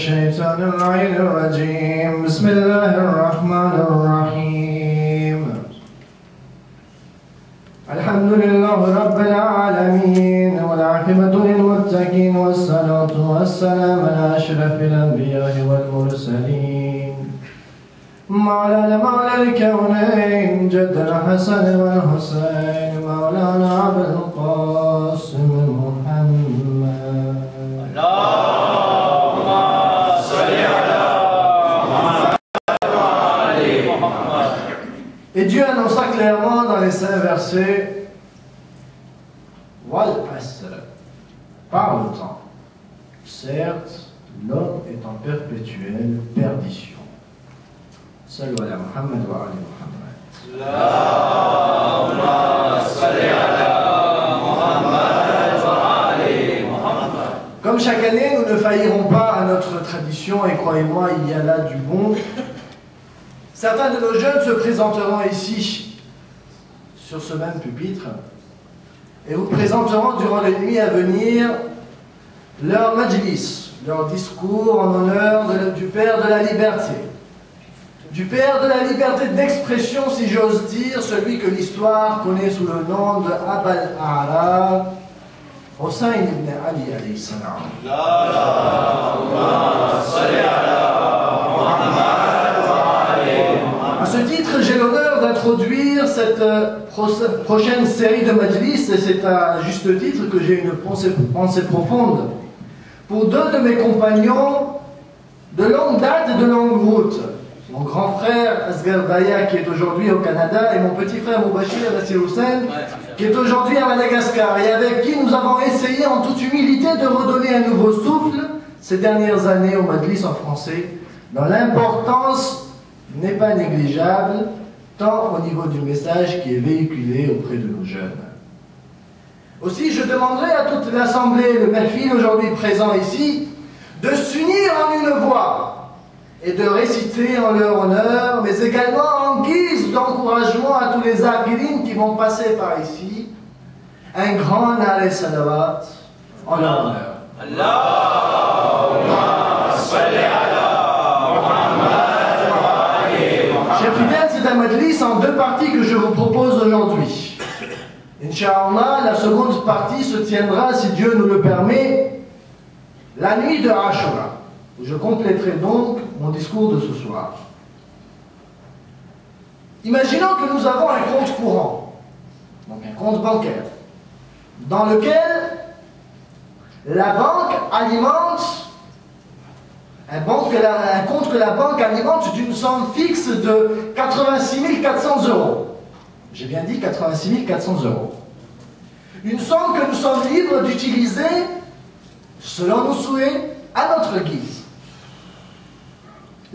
الشيطان اللعين الرجيم بسم الله الرحمن الرحيم الحمد لله رب العالمين والعاقبة للمتقين والصلاة والسلام على أشرف الأنبياء والمرسلين مولانا مولى الكونين جد الحسن والحسين مولانا عبد القاسم محمد اللهم صل على محمد وعلى محمد. Et Dieu annonça clairement dans les saints versets Wal Asr, par le temps. Certes, l'homme est en perpétuelle perdition. Salut à Muhammad wa ali Muhammad. Allahumma salli ala Muhammad wa ali Muhammad. Comme chaque année, nous ne faillirons pas à notre tradition et croyez-moi, il y a là du bon. Certains de nos jeunes se présenteront ici, sur ce même pupitre, et vous présenteront durant les nuits à venir leur majlis, leur discours en honneur du Père de la liberté. Du Père de la liberté d'expression, si j'ose dire, celui que l'histoire connaît sous le nom de Abal A'la, Hussein ibn Ali alayhi salam. Allahumma salli ala Muhammad wa ali Muhammad. À ce titre, j'ai l'honneur d'introduire cette prochaine série de majlis, et c'est à juste titre que j'ai une pensée profonde pour deux de mes compagnons de longue date et de longue route. Mon grand frère Asghar Baya qui est aujourd'hui au Canada et mon petit frère Moubachir Nassir Hussein qui est aujourd'hui à Madagascar et avec qui nous avons essayé en toute humilité de redonner un nouveau souffle ces dernières années au Majlis en français dont l'importance n'est pas négligeable tant au niveau du message qui est véhiculé auprès de nos jeunes. Aussi je demanderai à toute l'Assemblée, le Mahfil aujourd'hui présent ici, de s'unir en une voix et de réciter en leur honneur, mais également en guise d'encouragement à tous les Akhirin qui vont passer par ici, un grand arrêt salawat en leur honneur. Allahumma salli ala Muhammad wa ali Muhammad. Chers fidèles, c'est un majlis en deux parties que je vous propose aujourd'hui. Inch'Allah, la seconde partie se tiendra, si Dieu nous le permet, la nuit de Ashura. Je compléterai donc mon discours de ce soir. Imaginons que nous avons un compte courant, donc un compte bancaire, dans lequel la banque alimente un compte que la banque alimente d'une somme fixe de 86 400 €. J'ai bien dit 86 400 €. Une somme que nous sommes libres d'utiliser selon nos souhaits, à notre guise.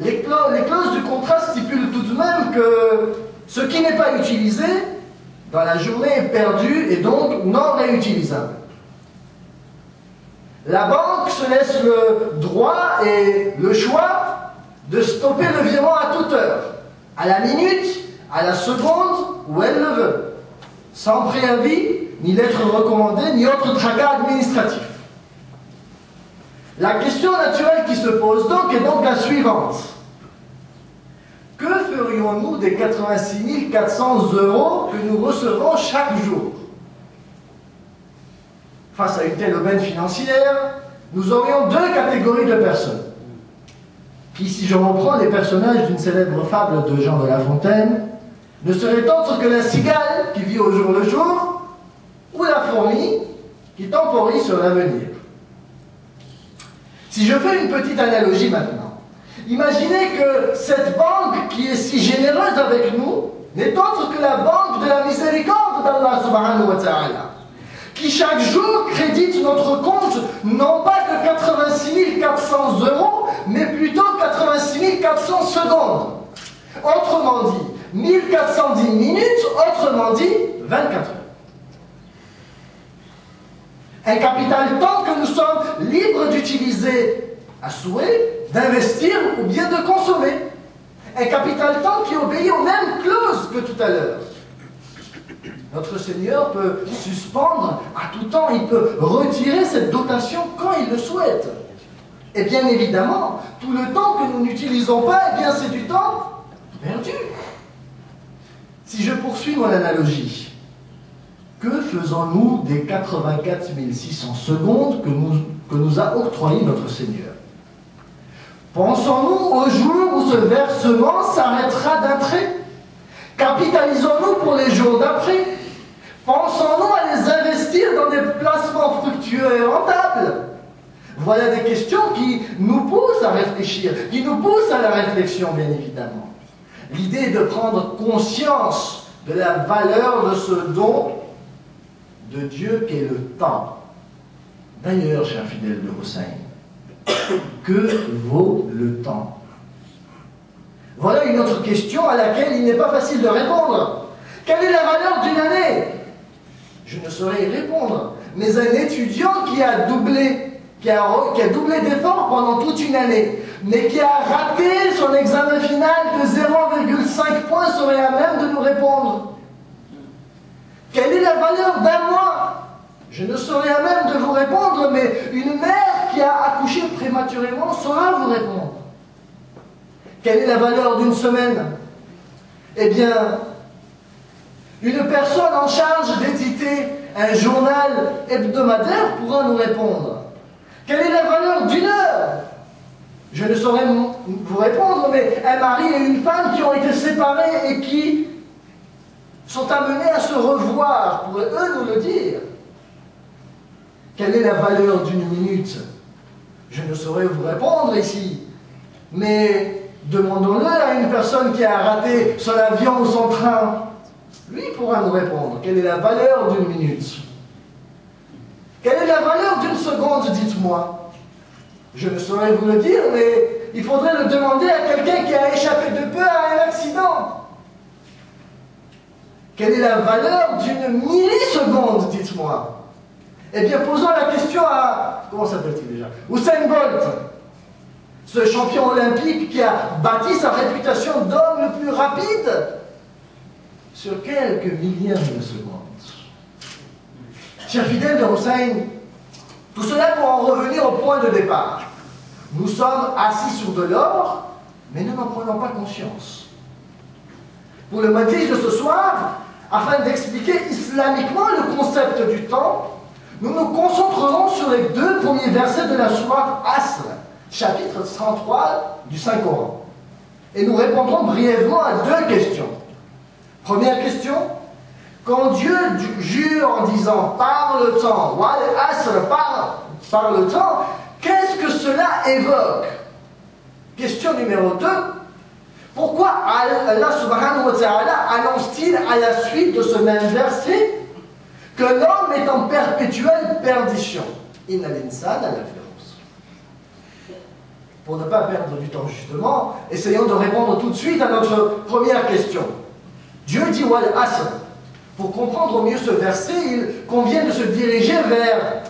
Les clauses du contrat stipulent tout de même que ce qui n'est pas utilisé dans la journée est perdu et donc non réutilisable. La banque se laisse le droit et le choix de stopper le virement à toute heure, à la minute, à la seconde où elle le veut, sans préavis, ni lettre recommandée, ni autre tracas administratif. La question naturelle qui se pose donc est donc la suivante. Que ferions-nous des 86 400 € que nous recevons chaque jour? Face à une telle aubaine financière, nous aurions deux catégories de personnes. Qui, si je reprends les personnages d'une célèbre fable de Jean de La Fontaine, ne seraient autres que la cigale qui vit au jour le jour, ou la fourmi qui temporise sur l'avenir. Si je fais une petite analogie maintenant, imaginez que cette banque qui est si généreuse avec nous n'est autre que la banque de la miséricorde d'Allah subhanahu wa ta'ala, qui chaque jour crédite notre compte non pas de 86 400 €, mais plutôt 86 400 secondes. Autrement dit, 1410 minutes, autrement dit, 24 heures. Un capital temps que nous sommes libres d'utiliser à souhait, d'investir ou bien de consommer. Un capital temps qui obéit aux mêmes clauses que tout à l'heure. Notre Seigneur peut suspendre à tout temps, il peut retirer cette dotation quand il le souhaite. Et bien évidemment, tout le temps que nous n'utilisons pas, eh bien c'est du temps perdu. Si je poursuis mon analogie, que faisons-nous des 84 600 secondes que nous a octroyé notre Seigneur? Pensons-nous au jour où ce versement s'arrêtera d'un trait? Capitalisons-nous pour les jours d'après? Pensons-nous à les investir dans des placements fructueux et rentables? Voilà des questions qui nous poussent à réfléchir, qui nous poussent à la réflexion, bien évidemment. L'idée est de prendre conscience de la valeur de ce don de Dieu qu'est le temps. D'ailleurs, chers fidèles de Hussein, que vaut le temps? Voilà une autre question à laquelle il n'est pas facile de répondre. Quelle est la valeur d'une année? Je ne saurais y répondre, mais un étudiant qui a doublé d'efforts pendant toute une année, mais qui a raté son examen final de 0,5 points serait à même de nous répondre. Quelle est la valeur d'un mois? Je ne saurais à même de vous répondre, mais une mère qui a accouché prématurément saura vous répondre. Quelle est la valeur d'une semaine? Eh bien, une personne en charge d'éditer un journal hebdomadaire pourra nous répondre. Quelle est la valeur d'une heure? Je ne saurais vous répondre, mais un mari et une femme qui ont été séparés et qui sont amenés à se revoir pourraient eux nous le dire. Quelle est la valeur d'une minute? Je ne saurais vous répondre ici, mais demandons-le à une personne qui a raté son avion ou son train. Lui pourra nous répondre. Quelle est la valeur d'une minute? Quelle est la valeur d'une seconde, dites-moi? Je ne saurais vous le dire, mais il faudrait le demander à quelqu'un qui a échappé de peu à un accident. Quelle est la valeur d'une milliseconde, dites-moi? Eh bien, posons la question à... Comment s'appelle-t-il déjà? Usain Bolt, ce champion olympique qui a bâti sa réputation d'homme le plus rapide sur quelques millièmes de secondes. Chers fidèles de Hussein, tout cela pour en revenir au point de départ. Nous sommes assis sur de l'or, mais nous n'en prenons pas conscience. Pour le majlis de ce soir, afin d'expliquer islamiquement le concept du temps, nous nous concentrerons sur les 2 premiers versets de la sourate Asr, chapitre 33 du Saint-Coran. Et nous répondrons brièvement à 2 questions. Première question, quand Dieu jure en disant « par le temps », « wal asr » par le temps, qu'est-ce que cela évoque? Question numéro 2, pourquoi Allah subhanahu wa ta'ala annonce-t-il à la suite de ce même verset que l'homme est en perpétuelle perdition? Inna l'insana lafi khusr. Pour ne pas perdre du temps justement, essayons de répondre tout de suite à notre première question. Dieu dit wal asr. Pour comprendre au mieux ce verset, il convient de se diriger vers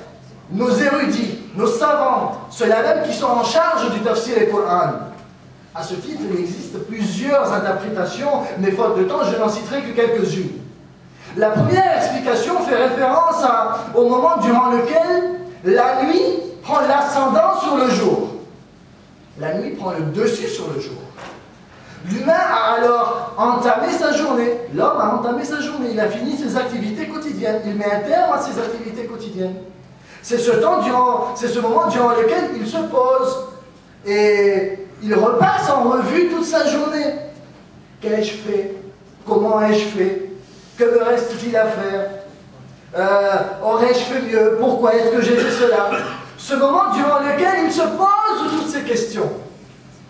nos érudits, nos savants, ceux-là même qui sont en charge du tafsir et Coran. À ce titre, il existe plusieurs interprétations, mais faute de temps, je n'en citerai que quelques-unes. La première explication fait référence au moment durant lequel la nuit prend l'ascendant sur le jour. La nuit prend le dessus sur le jour. L'humain a alors entamé sa journée. L'homme a entamé sa journée. Il a fini ses activités quotidiennes. Il met un terme à ses activités quotidiennes. C'est ce moment durant lequel il se pose et il repasse en revue toute sa journée. Qu'ai-je fait? Comment ai-je fait? Que me reste-t-il à faire? Aurais-je fait mieux? Pourquoi est-ce que j'ai fait cela? Ce moment durant lequel il se pose toutes ces questions.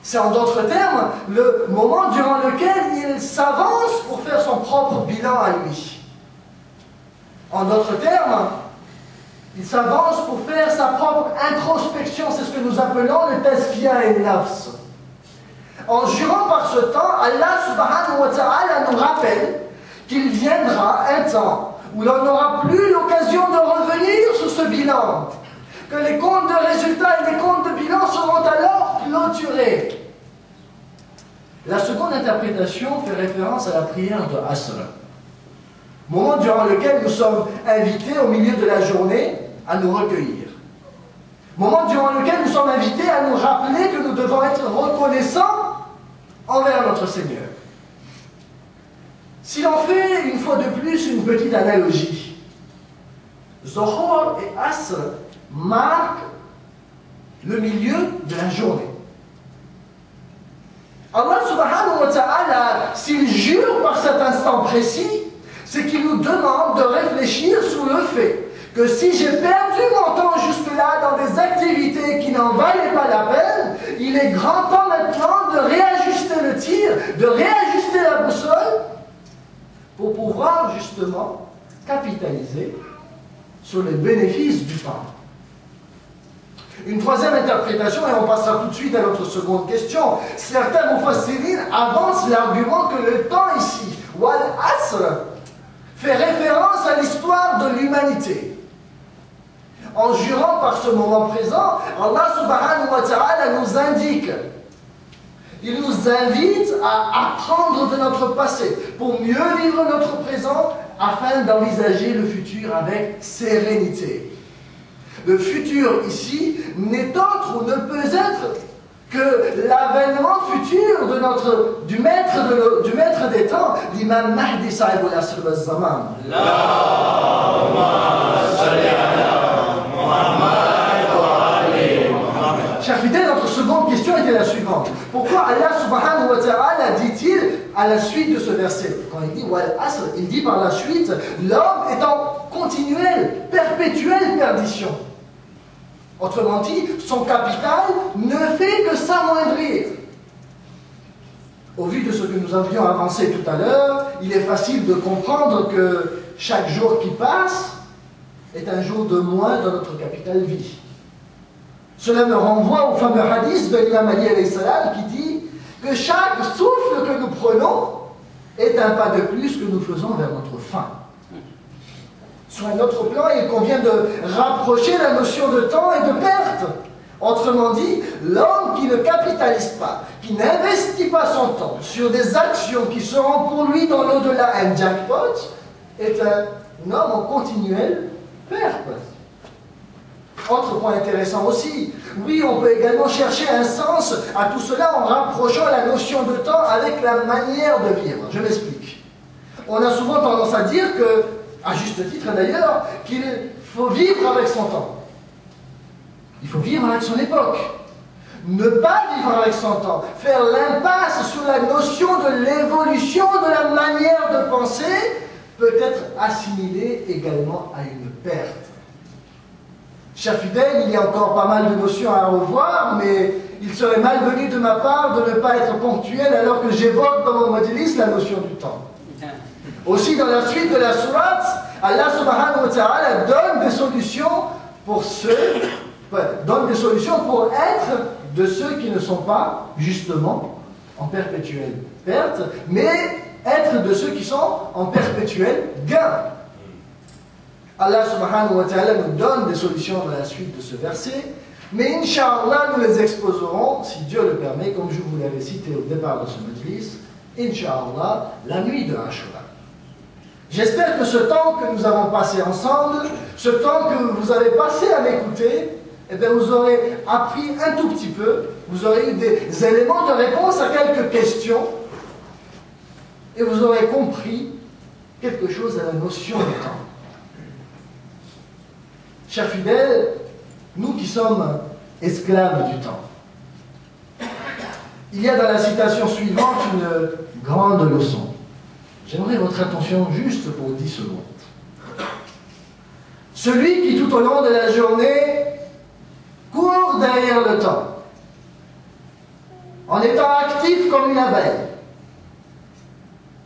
C'est en d'autres termes le moment durant lequel il s'avance pour faire son propre bilan à lui. En d'autres termes, il s'avance pour faire sa propre introspection. C'est ce que nous appelons le tazkiya et nafs. En jurant par ce temps, Allah subhanahu wa ta'ala nous rappelle qu'il viendra un temps où l'on n'aura plus l'occasion de revenir sur ce bilan. Que les comptes de résultats et les comptes de bilan seront alors clôturés. La seconde interprétation fait référence à la prière de Asr, moment durant lequel nous sommes invités au milieu de la journée à nous recueillir. Moment durant lequel nous sommes invités à nous rappeler que nous devons être reconnaissants envers notre Seigneur. Si l'on fait une fois de plus une petite analogie, Zohor et Asr marquent le milieu de la journée. Allah subhanahu wa ta'ala, s'il jure par cet instant précis, c'est qu'il nous demande de réfléchir sur le fait que si j'ai perdu mon temps jusque-là dans des activités qui n'en valaient pas la peine, il est grand temps maintenant de réajuster le tir, de réajuster la boussole pour pouvoir justement capitaliser sur les bénéfices du temps. Une troisième interprétation, et on passera tout de suite à notre seconde question. Certains mufassirin avancent l'argument que le temps ici, wal asr, fait référence à l'histoire de l'humanité. En jurant par ce moment présent, Allah subhanahu wa ta'ala nous indique, il nous invite à apprendre de notre passé pour mieux vivre notre présent afin d'envisager le futur avec sérénité. Le futur ici n'est autre ou ne peut être que l'avènement futur de du maître des temps, l'imam Mahdi Sahib al-Asr al-Zaman. Chers fidèles, notre seconde question était la suivante. Pourquoi Allah subhanahu wa ta'ala dit-il à la suite de ce verset, quand il dit Wal Asr, il dit par la suite, l'homme est en continuelle, perpétuelle perdition. Autrement dit, son capital ne fait que s'amoindrir. Au vu de ce que nous avions avancé tout à l'heure, il est facile de comprendre que chaque jour qui passe est un jour de moins dans notre capital vie. Cela me renvoie au fameux hadith de l'imam Ali alayhi salam qui dit que chaque souffle que nous prenons est un pas de plus que nous faisons vers notre fin. Sur un autre plan, il convient de rapprocher la notion de temps et de perte. Autrement dit, l'homme qui ne capitalise pas, qui n'investit pas son temps sur des actions qui seront pour lui dans l'au-delà un jackpot, est un homme en continuelle perte. Autre point intéressant aussi, oui, on peut également chercher un sens à tout cela en rapprochant la notion de temps avec la manière de vivre. Je m'explique. On a souvent tendance à dire que, à juste titre d'ailleurs, qu'il faut vivre avec son temps. Il faut vivre avec son époque. Ne pas vivre avec son temps, faire l'impasse sur la notion de l'évolution de la manière de penser, peut être assimilé également à une perte. Chers fidèles, il y a encore pas mal de notions à revoir, mais il serait malvenu de ma part de ne pas être ponctuel alors que j'évoque dans mon majlis la notion du temps. Aussi, dans la suite de la sourate, Allah subhanahu wa ta'ala donne des solutions pour être de ceux qui ne sont pas justement en perpétuelle perte, mais être de ceux qui sont en perpétuel gain. Allah subhanahu wa ta'ala nous donne des solutions dans la suite de ce verset, mais Inch'Allah, nous les exposerons, si Dieu le permet, comme je vous l'avais cité au départ de ce majlis, Inch'Allah, la nuit de Ashura. J'espère que ce temps que nous avons passé ensemble, ce temps que vous avez passé à m'écouter, eh bien, vous aurez appris un tout petit peu, vous aurez eu des éléments de réponse à quelques questions, et vous aurez compris quelque chose à la notion du temps. Chers fidèles, nous qui sommes esclaves du temps, il y a dans la citation suivante une grande leçon. J'aimerais votre attention juste pour 10 secondes. Celui qui tout au long de la journée court derrière le temps, en étant actif comme une abeille,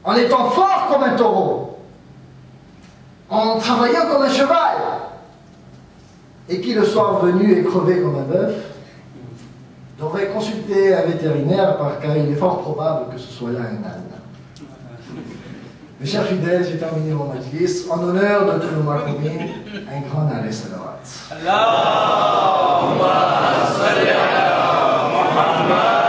en étant fort comme un taureau, en travaillant comme un cheval, et qui le soir venu est crevé comme un bœuf, devrait consulter un vétérinaire car il est fort probable que ce soit là un âne. Mes chers fidèles, j'ai terminé mon majlis. En honneur de tous nos marcoumines, un grand arrêt salawat. Allahumma salli ala Muhammad.